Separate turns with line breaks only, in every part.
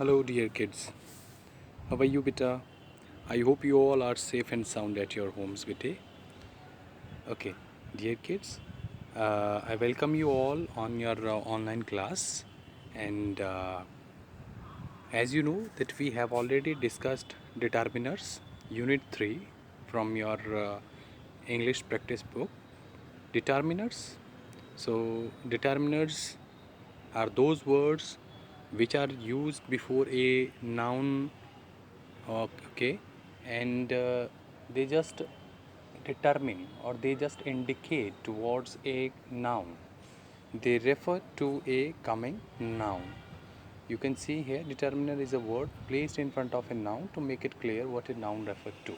Hello, dear kids. How are you, beta? I hope you all are safe and sound at your homes, beta. Okay, dear kids, I welcome you all on your online class. And as you know, that we have already discussed determiners, Unit 3 from your English practice book. Determiners. So, determiners are those words which are used before a noun. Okay, and they just determine or they just indicate towards a noun. They refer to a coming noun. You can see here determiner is a word placed in front of a noun to make it clear what a noun refer to.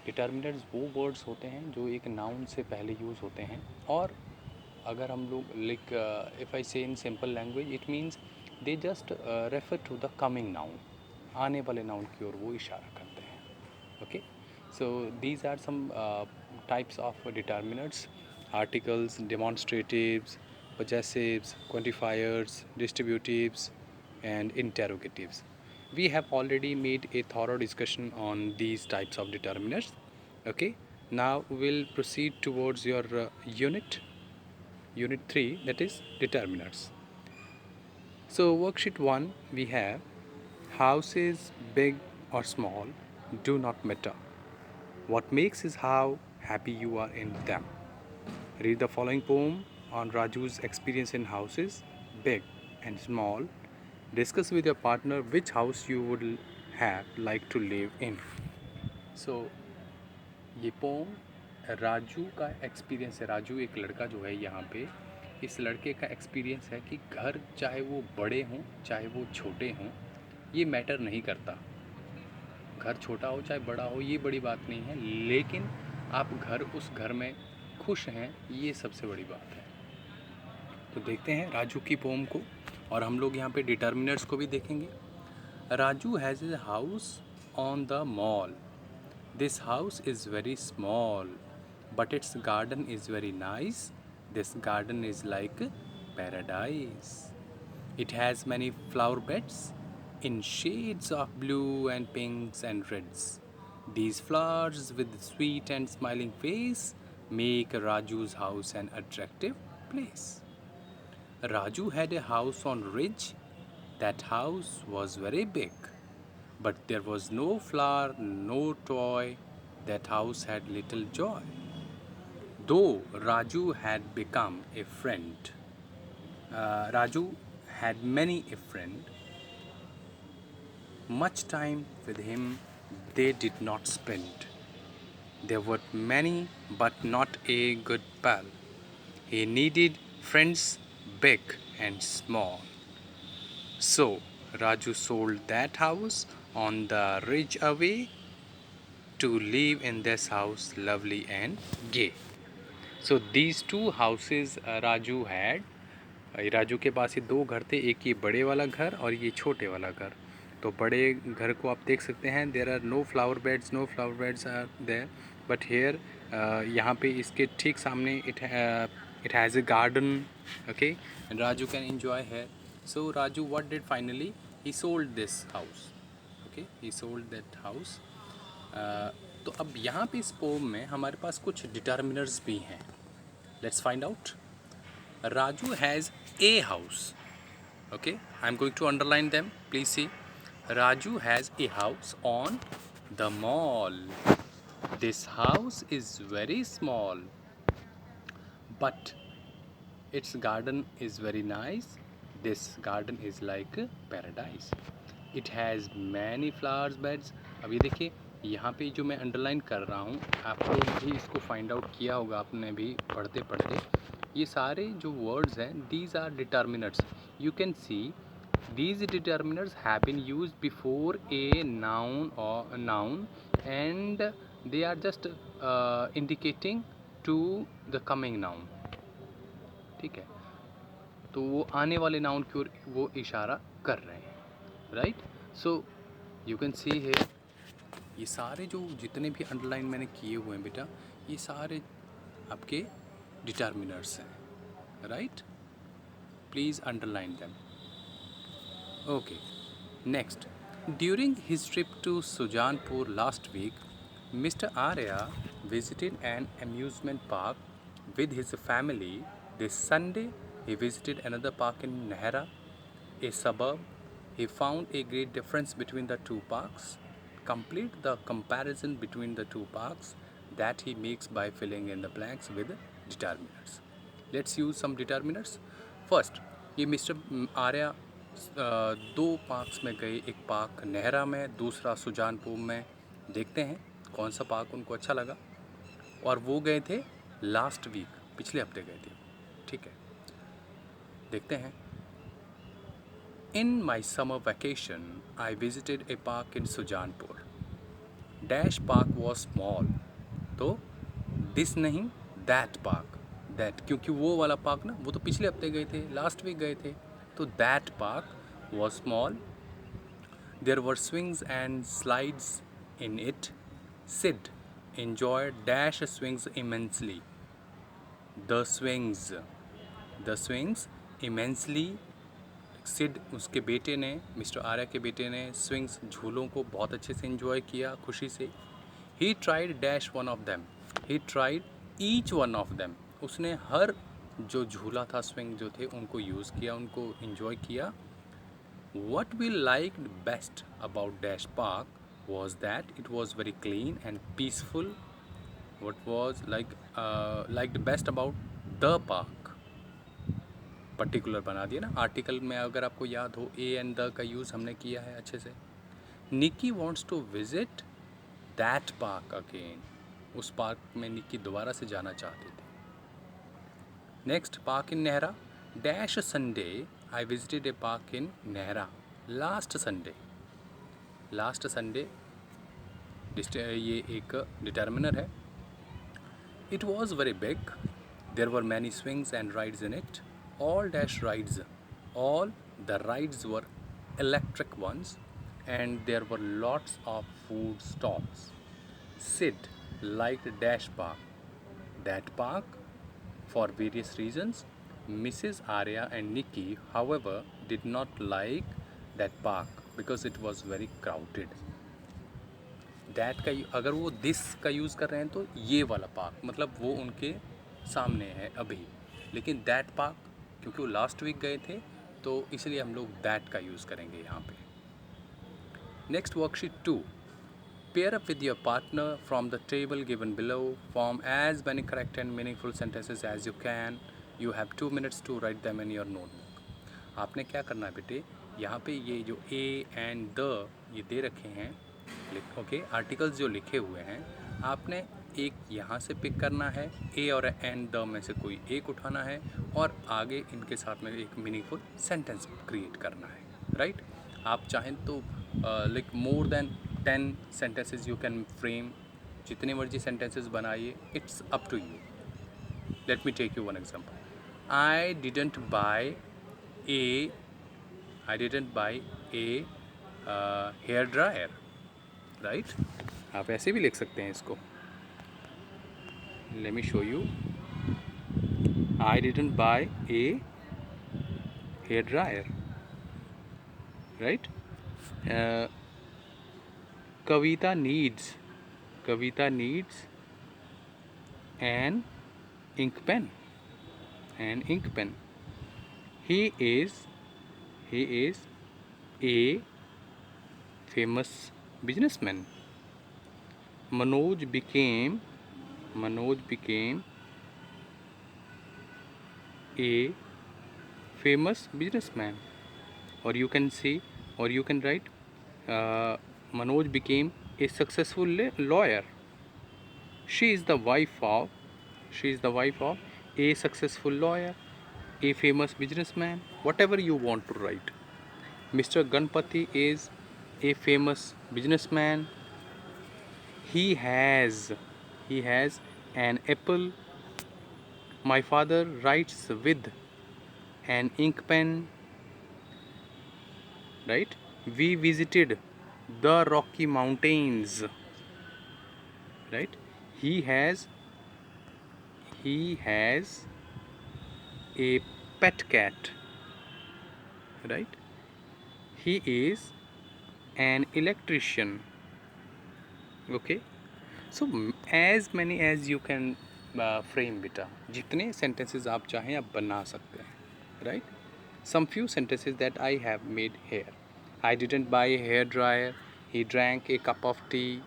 Determiners वो words होते हैं जो एक noun से पहले use होते हैं और अगर हम लोग like if I say in simple language it means they just refer to the coming noun, आने वाले नाउन की ओर वो इशारा करते हैं. Okay, so these are some types of determiners: articles, demonstratives, possessives, quantifiers, distributives, and interrogatives. We have already made a thorough discussion on these types of determiners. Okay, now we'll proceed towards your unit 3, that is determiners. So worksheet 1 we have houses big or small do not matter. What makes is how happy you are in them. Read the following poem on Raju's experience in houses, big and small. Discuss with your partner which house you would have like to live in. So, ये pome Raju का experience है. राजू एक लड़का जो है यहाँ पे, इस लड़के का एक्सपीरियंस है कि घर चाहे वो बड़े हों चाहे वो छोटे हों, ये मैटर नहीं करता. घर छोटा हो चाहे बड़ा हो ये बड़ी बात नहीं है, लेकिन आप उस घर में खुश हैं, ये सबसे बड़ी बात है. तो देखते हैं राजू की पोम को और हम लोग यहाँ पे डिटर्मिनर्स को भी देखेंगे. Raju has a house on the mall. This house is very small but it's garden is very nice. This garden is like paradise. It has many flower beds in shades of blue and pinks and reds. These flowers with sweet and smiling face make Raju's house an attractive place. Raju had a house on ridge. That house was very big, but there was no flower, no toy. That house had little joy. Though Raju had become a friend, Raju had many a friend. Much time with him they did not spend. There were many, but not a good pal. He needed friends big and small. So Raju sold that house on the ridge away to live in this house, lovely and gay. So these two houses Raju had. Raju के पास ये दो घर थे, एक ये बड़े वाला घर और ये छोटे वाला घर. तो बड़े घर को आप देख सकते हैं, there are no flower beds are there, but here यहाँ पे इसके ठीक सामने it has a garden. Okay, and Raju can enjoy here. So Raju what did finally, he sold this house. Okay, he sold that house. तो अब यहाँ पे इस पोम में हमारे पास कुछ डिटर्मिनर्स भी हैं. Let's find out. Raju has a house. Okay, I'm going to underline them. Please see. Raju has a house on the mall. This house is very small, but its garden is very nice. This garden is like paradise. It has many flowers beds. अब ये देखिए, यहाँ पे जो मैं underline कर रहा हूँ, आप लोग भी इसको फाइंड आउट किया होगा आपने भी पढ़ते पढ़ते. ये सारे जो वर्ड्स हैं, these are determiners. You can see these determiners have been used before a noun and they are just indicating to the coming noun. ठीक है, तो वो आने वाले नाउन की ओर वो इशारा कर रहे हैं. राइट, सो यू कैन सी है ये सारे जो जितने भी अंडरलाइन मैंने किए हुए हैं बेटा, ये सारे आपके डिटर्मिनर्स हैं. Right, please underline them. Okay, Next, during his trip to Sujanpur last week, Mr. Arya visited an amusement park with his family. This Sunday, he visited another park in Nehra, a suburb. He found a great difference between the two parks. Complete the comparison between the two parks that he makes by filling in the blanks with determinants. Let's use some determinants. First, ये mister Arya दो parks में गए, एक park Nehra में, दूसरा सुजानपुर में। देखते हैं कौन सा पार्क उनको अच्छा लगा। और वो गए थे लास्ट वीक, पिछले हफ्ते गए थे। ठीक है, देखते हैं। In my summer vacation I visited a park in Sujanpur. Dash park was small, तो दिस नहीं, दैट पार्क। दैट, क्योंकि वो वाला पार्क ना, वो तो पिछले हफ्ते गए थे, लास्ट वीक गए थे, तो that park was small. There were swings and slides in it. Sid enjoyed dash swings immensely. The swings immensely. Sid, उसके बेटे ने, मिस्टर आर्या के बेटे ने स्विंग्स, झूलों को बहुत अच्छे से इन्जॉय किया, खुशी से। He tried dash one of them. He tried each one of them. उसने हर जो झूला था, स्विंग जो थे, उनको यूज़ किया, उनको इन्जॉय किया। What we like best about dash park was that it was very clean and peaceful. What was liked best about the park? Particular बना दिया ना आर्टिकल में, अगर आपको याद हो, ए एंड द का यूज़ हमने किया है अच्छे से। Nikki wants to visit that park again. उस पार्क में निकी दोबारा से जाना चाहते थे। Next, park in Nehra. Dash Sunday I visited a park in Nehra last Sunday. Last Sunday, ये एक डिटर्मिनर है। It was very big. There were many swings and rides in it. All dash rides, all the rides were electric ones and there were lots of food stalls. Sid liked Dash Park, that park, for various reasons. Mrs. Arya and Nikki, however, did not like that park because it was very crowded. That का, अगर वो this का use कर रहे हैं तो ये वाला पार्क, मतलब वो उनके सामने है अभी। लेकिन दैट पार्क, क्योंकि वो लास्ट वीक गए थे, तो इसलिए हम लोग दैट का यूज़ करेंगे यहाँ पे। Next, worksheet 2। Pair up with your partner from the table given below. Form as many correct and meaningful sentences as you can. You have 2 minutes to write them in your notebook. आपने क्या करना है बेटे, यहाँ पे ये जो ए and the ये दे रखे हैं, ओके, आर्टिकल्स जो लिखे हुए हैं, आपने एक यहाँ से पिक करना है, ए और एन द में से कोई एक उठाना है, और आगे इनके साथ में एक मीनिंगफुल सेंटेंस क्रिएट करना है, राइट। आप चाहें तो like more than 10 sentences you can frame, जितने मर्जी सेंटेंसेस बनाइए, it's up to you. Let me take you one example. I didn't buy a hair dryer, right. आप ऐसे भी लिख सकते हैं इसको। Let me show you. I didn't buy a hair dryer, right. Kavita needs an ink pen, he is a famous businessman. Manoj became a famous businessman. Or you can write Manoj became a successful lawyer. She is the wife of a successful lawyer, a famous businessman, whatever you want to write. Mr. Ganpati is a famous businessman. He has an apple. My father writes with an ink pen, right. We visited the Rocky Mountains, right. He has a pet cat, right. He is an electrician. Okay, so as many as you can frame बेटा, जितने sentences आप चाहें आप बना सकते हैं, right? Some few sentences that I have made here. I didn't buy a hair dryer. He drank a cup of tea.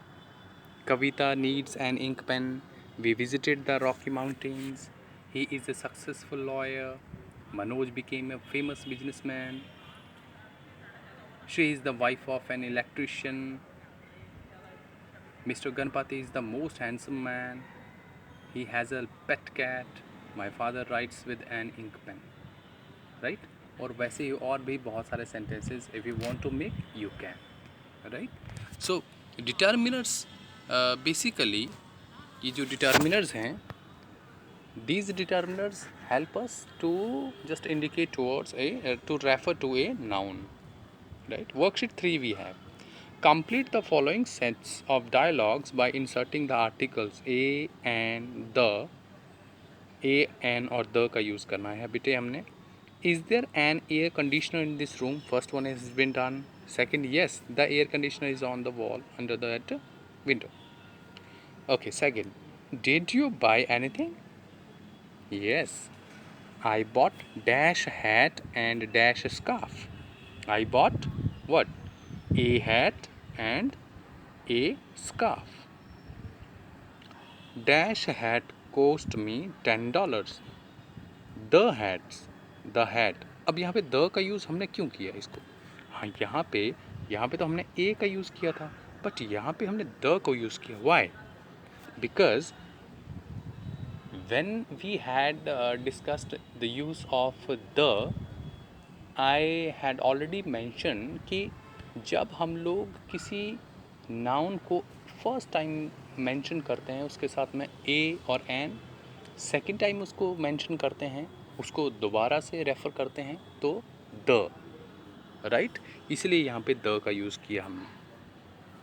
Kavita needs an ink pen. We visited the Rocky Mountains. He is a successful lawyer. Manoj became a famous businessman. She is the wife of an electrician. Mr. Ganpati is the most handsome man. He has a pet cat. My father writes with an ink pen. Right? और वैसे ही और भी बहुत सारे sentences if you want to make you can. Right? So determiners basically ये जो determiners हैं, these determiners help us to just indicate towards a to refer to a noun. Right? Worksheet 3 we have. Complete the following sets of dialogues by inserting the articles a and the. A an और the का use करना है बेटे हमने. Is there an air conditioner in this room? First one has been done. Second, yes, the air conditioner is on the wall under that window. Okay, second, did you buy anything? Yes, I bought dash hat and dash scarf. I bought what? A hat and a scarf. Dash hat cost me $10. The hat. अब यहाँ पे the का use हमने क्यों किया इसको? हाँ, यहाँ पे तो हमने ए का यूज़ किया था, बट यहाँ पे हमने द को यूज़ किया. Why? Because when we had discussed the use of the, I had already mentioned कि जब हम लोग किसी नाउन को फर्स्ट टाइम मेंशन करते हैं उसके साथ में ए और एन, सेकंड टाइम उसको मेंशन करते हैं, उसको दोबारा से रेफ़र करते हैं तो द, राइट? इसलिए यहाँ पे द का यूज़ किया हमने,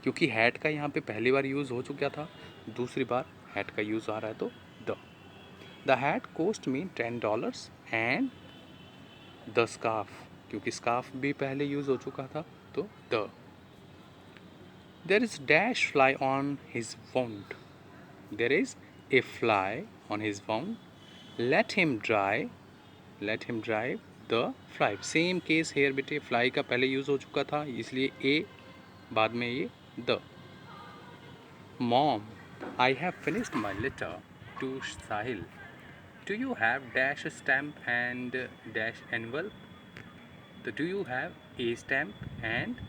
क्योंकि हैट का यहाँ पे पहली बार यूज़ हो चुका था, दूसरी बार हैट का यूज़ आ रहा है तो the. The hat cost me $10 and the scarf, क्योंकि स्कार्फ भी पहले यूज़ हो चुका था तो the. There is dash fly on his wound. There is a fly on his wound. Let him drive the fly. Same case here बेटे, fly का पहले यूज़ हो चुका था इसलिए ए, बाद में ये the. Mom, I have finished my letter to Sahil. Do you have dash stamp and dash envelope? So do you have a stamp and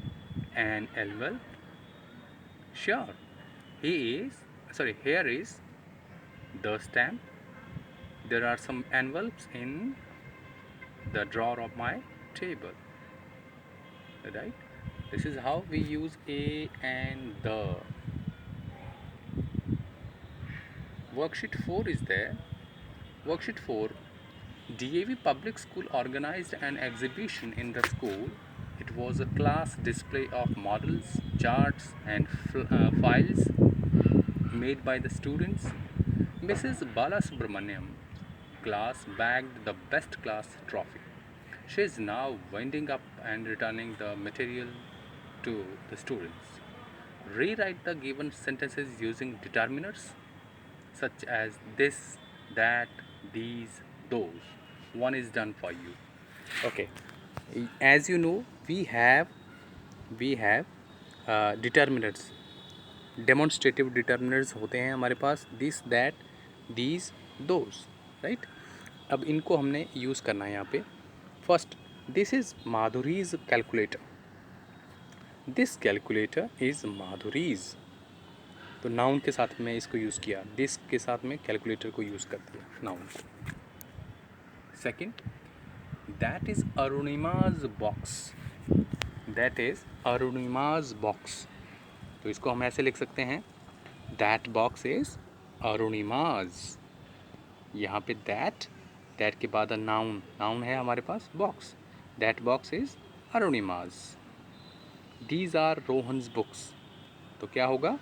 an envelope? Sure. Here is the stamp. There are some envelopes in the drawer of my table. Right? This is how we use a and the. Worksheet 4 is there. Worksheet 4. DAV Public School organized an exhibition in the school. It was a class display of models, charts and files made by the students. Mrs. Balasubramaniam class bagged the best class trophy. She is now winding up and returning the material to the students. Rewrite the given sentences using determiners such as this, that, these, those. One is done for you. Okay, as you know, we have determiners. Demonstrative determiners होते हैं हमारे पास, this, that, these, those, right? अब इनको हमने use करना है यहाँ पे. First, this is Madhuri's calculator. This calculator is Madhuri's. तो नाउन के साथ में इसको यूज़ किया, दिस के साथ में कैलकुलेटर को यूज़ कर दिया noun. Second, that is Arunima's box. That is Arunima's box. तो इसको हम ऐसे लिख सकते हैं, दैट बॉक्स इज़ अरुणिमाज. यहाँ पे दैट के बाद नाउन है हमारे पास box. That box is Arunima's. These are Rohan's books. तो क्या होगा?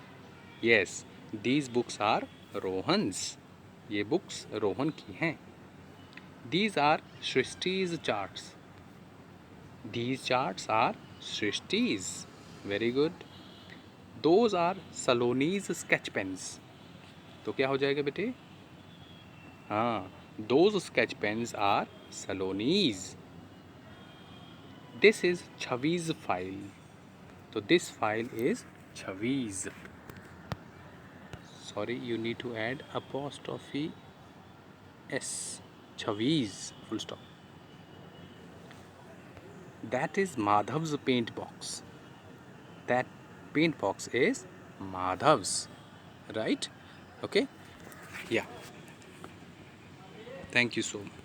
Yes, these books are Rohan's. ये बुक्स रोहन की हैं. These are Srishti's charts. These charts are Srishti's. Very good. Those are Saloni's sketch pens. तो क्या हो जाएगा बेटे? हाँ, those sketch pens are Saloni's. This is Chhavi's file. तो this file is Chhavi's. Sorry, you need to add apostrophe s. Chaviz, full stop. That is Madhav's paint box. That paint box is Madhav's, right? Okay. Yeah, thank you so much.